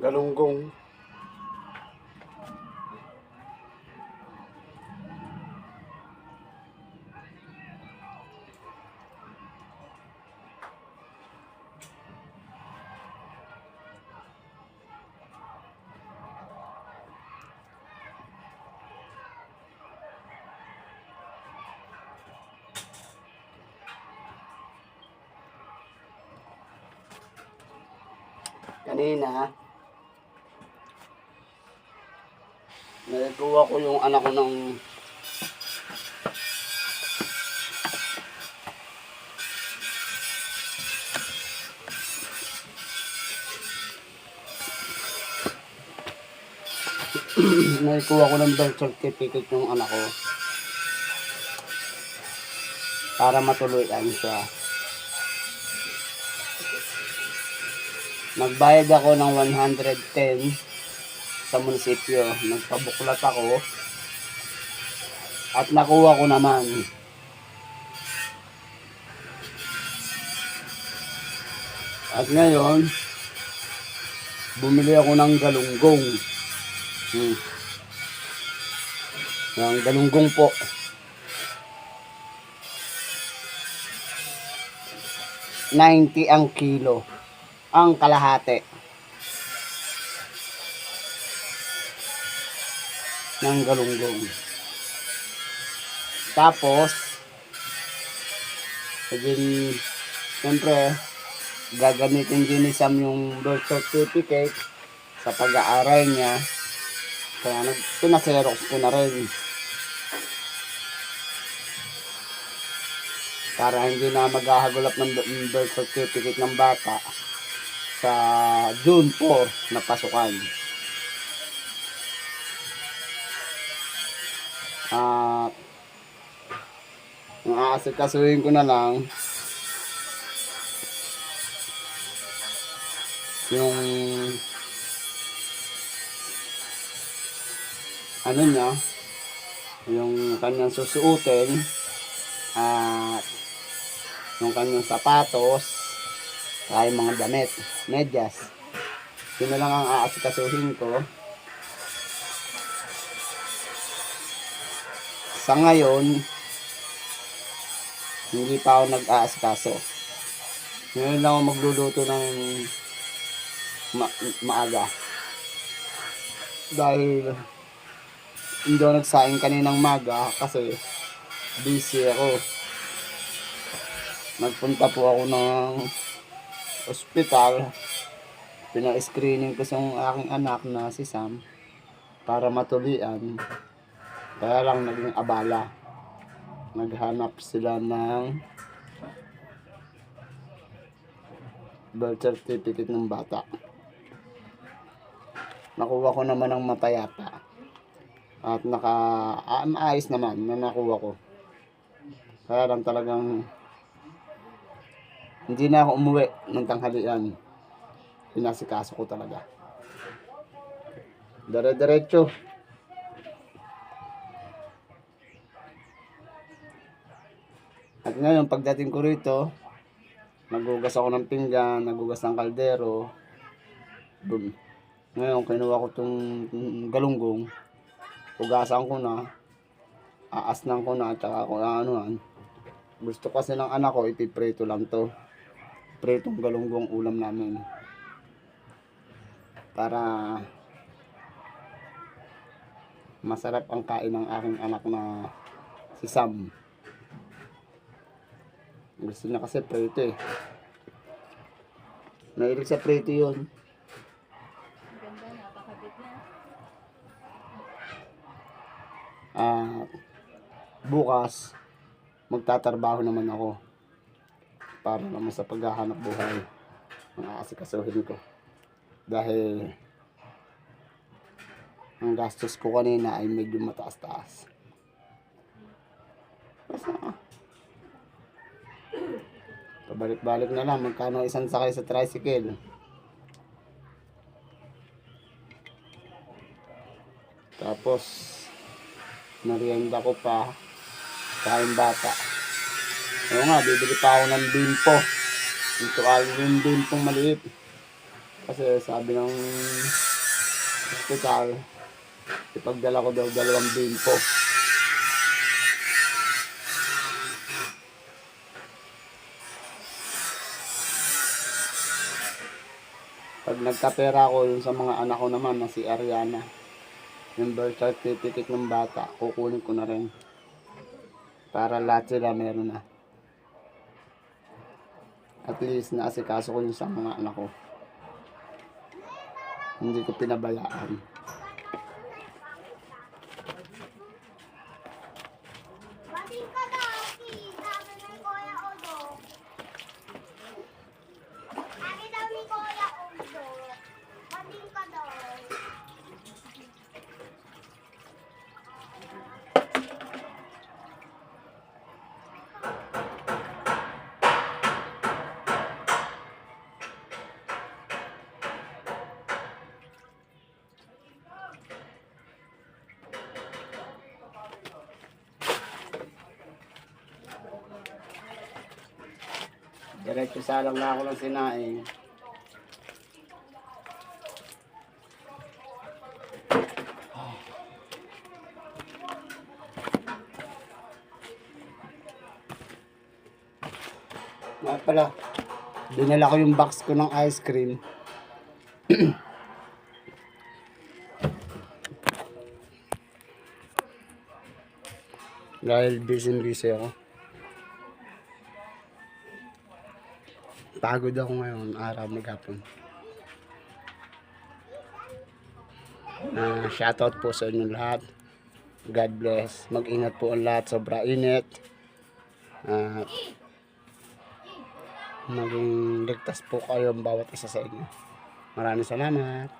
galunggong. Kanina, nalikuha ko yung anak ko ng nalikuha ko ng birth certificate ng anak ko para matuloyan siya. Nagbayad ako ng 110 sa munisipyo. Nagpabuklat ako at nakuha ko naman. At ngayon, bumili ako ng galunggong. Ng galunggong po. $90 ang kilo. Ang kalahati ng galunggong. Tapos siyempre gagamitin din ni Sam yung birth certificate sa pag-aaral niya, kaya pinaserox ko na rin para hindi na maghahagulap ng birth certificate ng bata sa June 4 na pasukan. At ang aasikasuhin ko na lang yung ano niya, yung kanyang susuotin at yung kanyang sapatos, ay mga damit, medyas. Yun na lang ang aasikasuhin ko. Sa ngayon, hindi pa ako nag-aasikaso. Ngayon lang ako magluluto ng maaga. Dahil hindi ako nagsaing kaninang maga kasi busy ako. Nagpunta po ako ng ospital. Pina-screening ko sa aking anak na si Sam para matulian. Kaya lang naging abala. Naghanap sila ng birth certificate ng bata. Nakuha ko naman ng mapayapa. At maayos naman na nakuha ko. Kaya lang talagang hindi na ako umuwi ng tanghalian. Pinasikaso ko talaga. Dire-diretso. At ngayon, pagdating ko rito, nagugas ako ng pinggan, nagugas ng kaldero. Ngayon, kinuha ko itong galunggong. Hugasan ko na. Aasnan ko na at saka kung ano. Gusto kasi ng anak ko, ipiprito lang to. Pritong galunggong ulam namin. Para masarap ang kain ng aking anak na si Sam. Gusto niya kasi prito eh. Nahilig sa prito yun. Ganda, napakabit na. Bukas, magtatrabaho naman ako. Para naman sa paghahanap buhay. Ang aasikasuhin ko. Dahil ang gastos ko kanina ay medyo mataas-taas. Pabalik-balik na lang, magkano isang sakay sa tricycle. Tapos merienda ko pa, kain bata. Oo nga, bibili pa ako ng bimpo. Ito ay yung bimpong maliit. Kasi sabi ng hospital, ipagdala ko daw 2 bimpo. Pag nagkapera ko yun sa mga anak ko naman na si Ariana, yung birth certificate ng bata, kukunin ko na rin. Para lahat sila meron na. At least naasikaso ko yun sa mga anak ko. Hindi ko pinabayaan. Bating ka daw, Ki. Sabi ni Kuya Odo. Sabi daw ni Kuya Odo. Bating ka daw. Diretso salang na ako ng sinaing. Nga pala, dinala ko yung box ko ng ice cream. Dahil busy ako. Pagod ako ngayon, araw maghapon. Shoutout po sa inyo lahat. God bless. Mag-ingat po ang lahat. Sobra init. Maging ligtas po kayo ang bawat isa sa inyo. Maraming salamat.